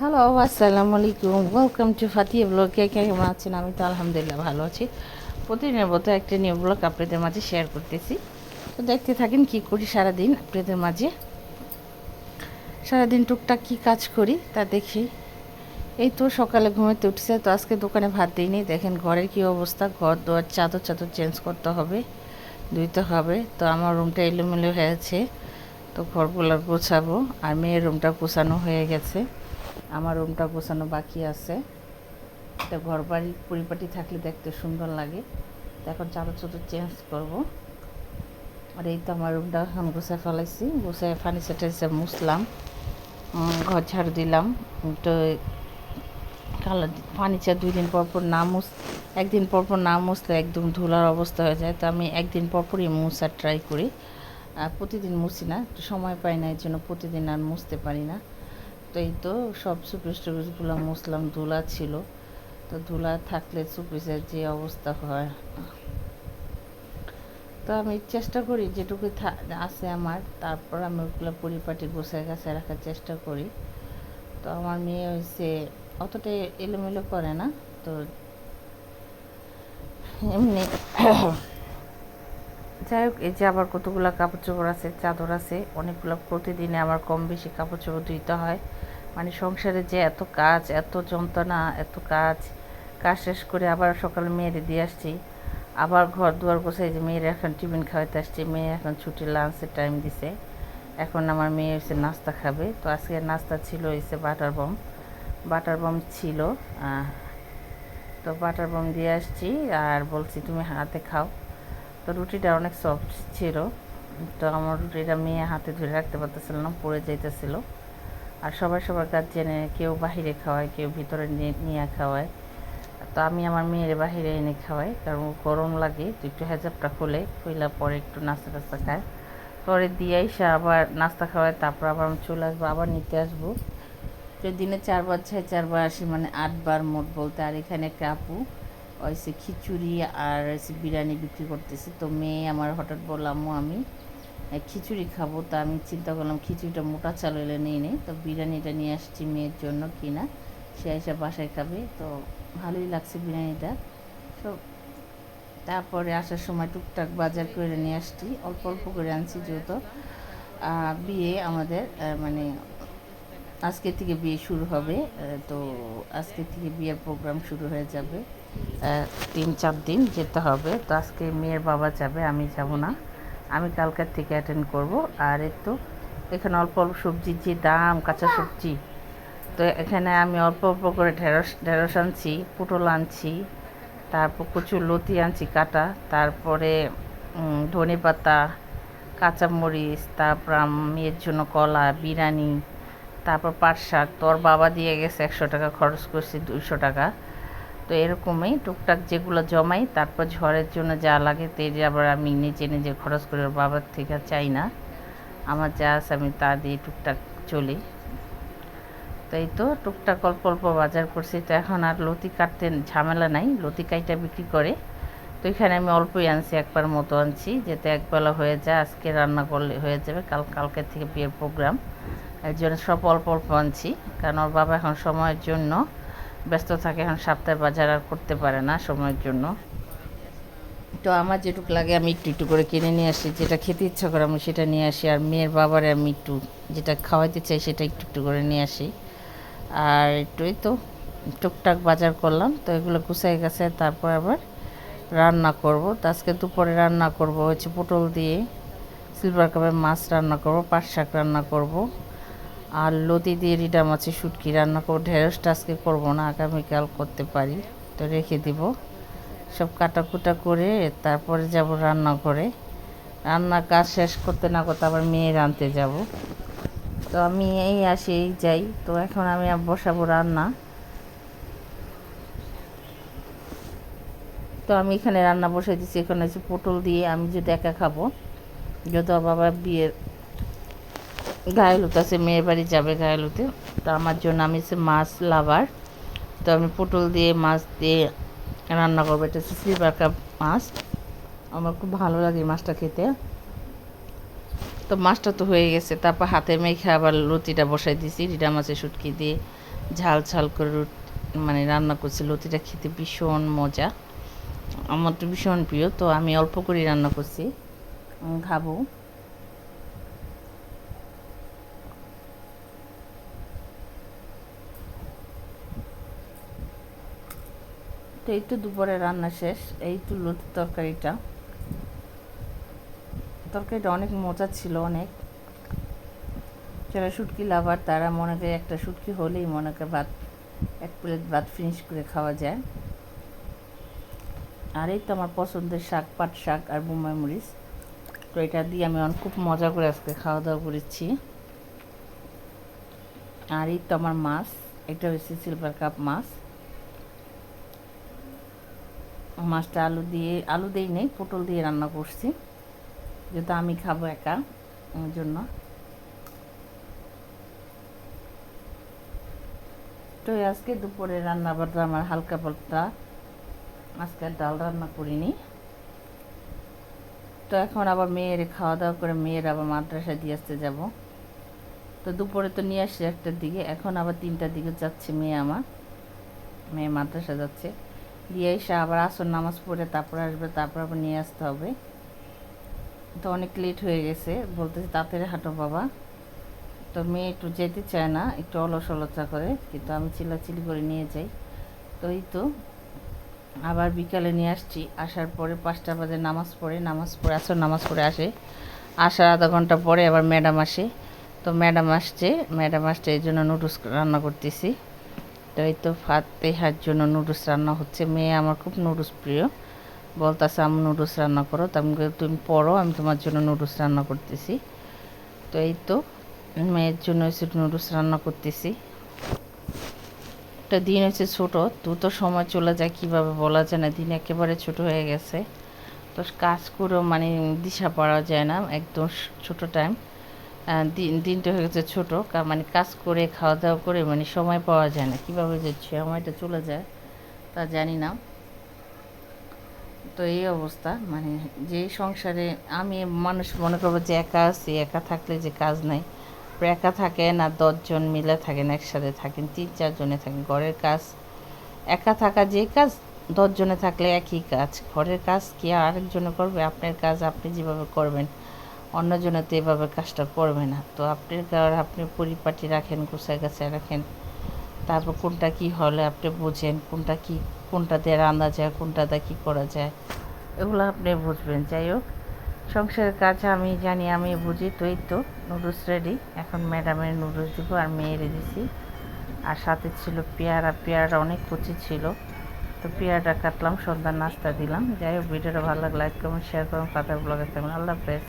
Hello, আসসালামু আলাইকুম। Welcome to Fatiya blog. কে কেমন আছেন? আমি তো আলহামদুলিল্লাহ ভালো আছি। প্রতিদিনের মতো একটা নিউ ব্লগ আপনাদের মাঝে শেয়ার করতেছি। তো দেখতে থাকেন কি করি সারাদিন আপনাদের মাঝে। সারাদিন টুকটাক কি কাজ করি তা দেখি। এই তো সকালে ঘুমাতে উঠছে, তো আজকে দোকানে ভাত দিইনি। দেখেন ঘরের কি অবস্থা, ঘর দোয়ার চাদর চাদর চেঞ্জ করতে হবে, ধুইতে হবে। তো আমার রুমটা এলোমেলো হয়েছে, তো ঘরগুলো গোছাবো। আর মেয়ের রুমটা গোছানো হয়ে গেছে, আমার রুমটা গোছানো বাকি আছে। তো ঘর বাড়ি পরিপাটি থাকলে দেখতে সুন্দর লাগে। তো এখন চাদর চাদর চেঞ্জ করবো। আর এই তো আমার রুমটা এখন গুছায় ফেলাইছি, গুছায় ফার্নিচার টার্নিচার মুছলাম, ঘর ঝাড়ু দিলাম। তো কালার ফার্নিচার 2 দিন পর পর না একদিন পর পর না মুছলে একদম ধুলার অবস্থা হয়ে যায়। তো আমি একদিন পর পরই মুছার ট্রাই করি, প্রতিদিন মুছি না, একটু সময় পাই না, এর জন্য প্রতিদিন আর মুছতে পারি না। তো এই তো সব সুপিস টুপিসগুলো মুছলাম, ধুলা ছিল। তো ধুলা থাকলে সুপিসের যে অবস্থা হয়, তো আমি চেষ্টা করি যেটুকু আছে আমার, তারপর আমি ওগুলো পরিপাটি গোছায় গাছায় রাখার চেষ্টা করি। তো আমার মেয়ে হয়েছে অতটা এলোমেলো করে না, তো এমনি যাই হোক। এই যে আবার কতগুলো কাপড় চোপড় আছে, চাদর আছে অনেকগুলো, প্রতিদিনে আমার কম বেশি কাপড় চোপড় ধুইতে হয়। মানে সংসারে যে এত কাজ, এত যন্ত্রণা, এত কাজ, কাজ শেষ করে আবার সকালে মেয়েরে দিয়ে আসছি, আবার ঘর দুয়ার গোছাই। যে মেয়ের এখন টিফিন খাওয়াইতে আসছি, মেয়ে এখন ছুটি, লাঞ্চের টাইম দিছে। এখন আমার মেয়ে হচ্ছে নাস্তা খাবে। তো আজকে নাস্তা ছিল হচ্ছে বাটার বম ছিল। তো বাটার বম দিয়ে আসছি আর বলছি তুমি হাতে খাও। তো রুটিটা অনেক সফট ছিল, তো আমার রুটিটা মেয়ে হাতে ধরে রাখতে পারতেছিল না, পড়ে যাইতেছিল। আর সবার কাজ জেনে, কেউ বাহিরে খাওয়ায়, কেউ ভিতরে নিয়ে খাওয়ায়। তো আমি আমার মেয়ের বাহিরে এনে খাওয়াই, কারণ গরম লাগে। তো একটু হেজাবটা খুইলা পরে একটু নাস্তা টাস্তা খায়, পরে দিয়ে এসে আবার নাস্তা খাওয়ায়। তারপর আবার আমি চলে আসবো, আবার নিতে আসবো। তো দিনে 4 বার যাই, 4 বার আসি, মানে 8 বার মোট বলতে। আর এখানে একটা আপু হয়েছে খিচুড়ি আর হয়েছে বিরিয়ানি বিক্রি করতেছি। তো মেয়ে আমার হঠাৎ বললাম আমি খিচুড়ি খাবো। তা আমি চিন্তা করলাম খিচুড়িটা মোটা চাল এলে নিয়ে নেই, তো বিরিয়ানিটা নিয়ে আসছি মেয়ের জন্য কিনা, সে এসে বাসায় খাবে। তো ভালোই লাগছে বিরিয়ানিটা। তো তারপরে আসার সময় টুকটাক বাজার করে নিয়ে আসছি, অল্প অল্প করে আনছি, যেহেতু বিয়ে আমাদের, মানে আজকে থেকে বিয়ে শুরু হবে। তো আজকে থেকে বিয়ের প্রোগ্রাম শুরু হয়ে যাবে, 3-4 দিন যেতে হবে। তো আজকে মেয়ের বাবা যাবে, আমি যাব না, আমি কালকার থেকে অ্যাটেন্ড করব। আর তো এখানে অল্প অল্প সবজির যে দাম, কাঁচা সবজি, তো এখানে আমি অল্প অল্প করে ঢেঁড়স আনছি, পটল আনছি, তারপর কচুর লতি আনছি কাটা, তারপরে ধনে পাতা, কাঁচামরিচ, তারপর মেয়ের জন্য কলা, বিরিয়ানি, তারপর পাট শাক। তো ওর বাবা দিয়ে গেছে 100 টাকা, খরচ করছি 200 টাকা। তো এরকমই টুকটাক যেগুলো জমাই, তারপর ঝড়ের জন্য যা লাগে তো যে আবার আমি নিজে নিজে খরচ করে, ওর বাবার থেকে চাই না। আমার যা আছে আমি তা দিয়ে টুকটাক চলি। তো এই তো টুকটাক অল্প অল্প বাজার করছি। তো এখন আর লতি কাটতে ঝামেলা নাই, লতি কাইটা বিক্রি করে। তো এখানে আমি অল্পই আনছি, একবার মতো আনছি, যাতে একবেলা হয়ে যায়। আজকে রান্না করলে হয়ে যাবে, কালকের থেকে বিয়ের প্রোগ্রাম, এর জন্য সব অল্প অল্প আনছি। কারণ ওর বাবা এখন সময়ের জন্য ব্যস্ত থাকে, এখন সপ্তাহে বাজার আর করতে পারে না সময়ের জন্য। তো আমার যেটুকু লাগে আমি একটু একটু করে কিনে নিয়ে আসি, যেটা খেতে ইচ্ছা করে আমি সেটা নিয়ে আসি। আর মেয়ের বাবারে আমি একটু যেটা খাওয়াইতে চাই সেটা একটু একটু করে নিয়ে আসি। আর একটুই তো টুকটাক বাজার করলাম। তো এগুলো গুছাই গেছে, তারপর আবার রান্না করব। তো আজকে দুপুরে রান্না করব হচ্ছে পটল দিয়ে সিলভার কাপের মাছ রান্না করব, পাট শাক রান্না করব, আর লতি দিয়ে রিডা মাছের শুটকি রান্না করব। ঢেঁড়সটা আজকে করবো না, আগামীকাল করতে পারি, তো রেখে দিব। সব কাটাকুটা করে তারপরে যাব রান্না করে। রান্নার কাজ শেষ করতে না করতে আবার মেয়ের আনতে যাব। তো আমি এই আসি এই যাই। তো এখন আমি বসাবো রান্না। তো আমি এখানে রান্না বসাই দিচ্ছি। এখানে হচ্ছে পটল দিয়ে, আমি যদি একা খাবো, যেহেতু বাবা বিয়ের গায়েলুতে আছে, মেয়ের বাড়ি যাবে গায়েলুতে। তো আমার জন্য আমি হচ্ছে মাছ লাভার, তো আমি পটল দিয়ে মাছ দিয়ে রান্না করবো। এটা হচ্ছে সিলভার কাপ মাছ, আমার খুব ভালো লাগে মাছটা খেতে। তো মাছটা তো হয়ে গেছে, তারপর হাতে মেখে আবার লতিটা বসাই দিয়েছি। রিডা মাছের শুটকি দিয়ে ঝাল ঝাল করে মানে রান্না করছি। লতিটা খেতে ভীষণ মজা, আমার তো ভীষণ প্রিয়। তো আমি অল্প করে রান্না করছি, খাবো। তো এই তো দুপুরে রান্না শেষ। এই তো লতির তরকারিটা অনেক মজা ছিল, অনেক। যারা শুটকি লাভার তারা মনে করে একটা শুটকি হলেই মনে করে ভাত, এক প্লেট ভাত ফিনিশ করে খাওয়া যায়। আর এই তো আমার পছন্দের শাক, পাট শাক আর বোম্বাই মরিচ। তো এটা দিয়ে আমি খুব মজা করে আজকে খাওয়া দাওয়া করেছি। আর এই তো আমার মাছ, এটা হচ্ছে সিলভার কাপ মাছ। মাছটা আলু দিই নেই, পটল দিয়ে রান্না করছি, যেহেতু আমি খাবো একা, ওই জন্য। তো আজকে দুপুরে রান্না বান্না আমার হালকা পাতলা, আজকে ডাল রান্না করিনি। তো এখন আবার মেয়ের খাওয়া দাওয়া করে মেয়ের আবার মাদ্রাসায় দিয়ে আসতে যাব। তো দুপুরে তো নিয়ে আসছি 1টার দিকে, এখন আবার 3টার দিকে যাচ্ছে মেয়ে মাদ্রাসা যাচ্ছে। দিয়ে এসে আবার আসর নামাজ পড়ে তারপর আসবে, তারপর আবার নিয়ে আসতে হবে। তো অনেক লেট হয়ে গেছে, বলতেছি তাড়াতাড়ি হাঁটো বাবা। তো মেয়ে একটু যেতে চায় না, একটু অলসতা করে, কিন্তু আমি চিল্লাচিল্লি করে নিয়ে যাই। তো এই তো আবার বিকালে নিয়ে আসছি। আসার পরে 5টা বাজে নামাজ পড়ে আসর নামাজ পড়ে আসার আধা ঘন্টা পরে আবার ম্যাডাম আসে। তো ম্যাডাম আসছে এই জন্য নুডলস রান্না করতেছি। তো এই তো ফাতেহার জন্য নুডলস রান্না হচ্ছে। মেয়ে আমার খুব নুডলস প্রিয়, বলতেছে আমি নুডলস রান্না করো। তো আমি তুমি পড়ো, আমি তোমার জন্য নুডলস রান্না করতেছি। তো এই তো মেয়ের জন্য এসে নুডলস রান্না করতেছি। একটা দিন হচ্ছে ছোটো, দ্রুত সময় চলে যায়, কীভাবে বলা যায় না, দিন একেবারে ছোট হয়ে গেছে। তো কাজ করেও মানে দিশা পাওয়া যায় না, একদম ছোট টাইম। দিনটা হয়ে গেছে ছোটো, মানে কাজ করে খাওয়া দাওয়া করে মানে সময় পাওয়া যায় না, কীভাবে যে সময়টা চলে যায় তা জানি না। তো এই অবস্থা, মানে যে সংসারে আমি মানুষ মনে করবো যে একা আছি, একা থাকলে যে কাজ নাই। একা থাকেন আর 10জন মিলে থাকেন, একসাথে থাকেন, 3-4 জনে থাকেন, ঘরের কাজ একা থাকা যে কাজ, 10 জনে থাকলে একই কাজ। ঘরের কাজ কি আরেকজনে করবে? আপনার কাজ আপনি যেভাবে করবেন, অন্যজনে তো এভাবে কাজটা করবে না। তো আপনার ঘর আপনি পরিপাটি রাখেন, গুছায় গাছায় রাখেন, তারপর কোনটা কি হলে আপনি বোঝেন, কোনটা দিয়ে রান্না যায়, কোনটা দিয়ে কী করা যায়, এগুলো আপনি বুঝবেন। যাই হোক, সংসারের কাজ আমি জানি, আমি বুঝি। তো এই তো নুডলস রেডি, এখন ম্যাডামের নুডলস দিব আর মেয়েরে দিছি। আর সাথে ছিল পেয়ারা অনেক কুচি ছিল, তো পেয়ারাটা কাটলাম, সন্ধ্যার নাস্তা দিলাম। যাই হোক, ভিডিওটা ভালো লাগলে লাইক করুন, শেয়ার করুন, ফাদার ব্লগে থাকবেন। আল্লাহ হাফেজ।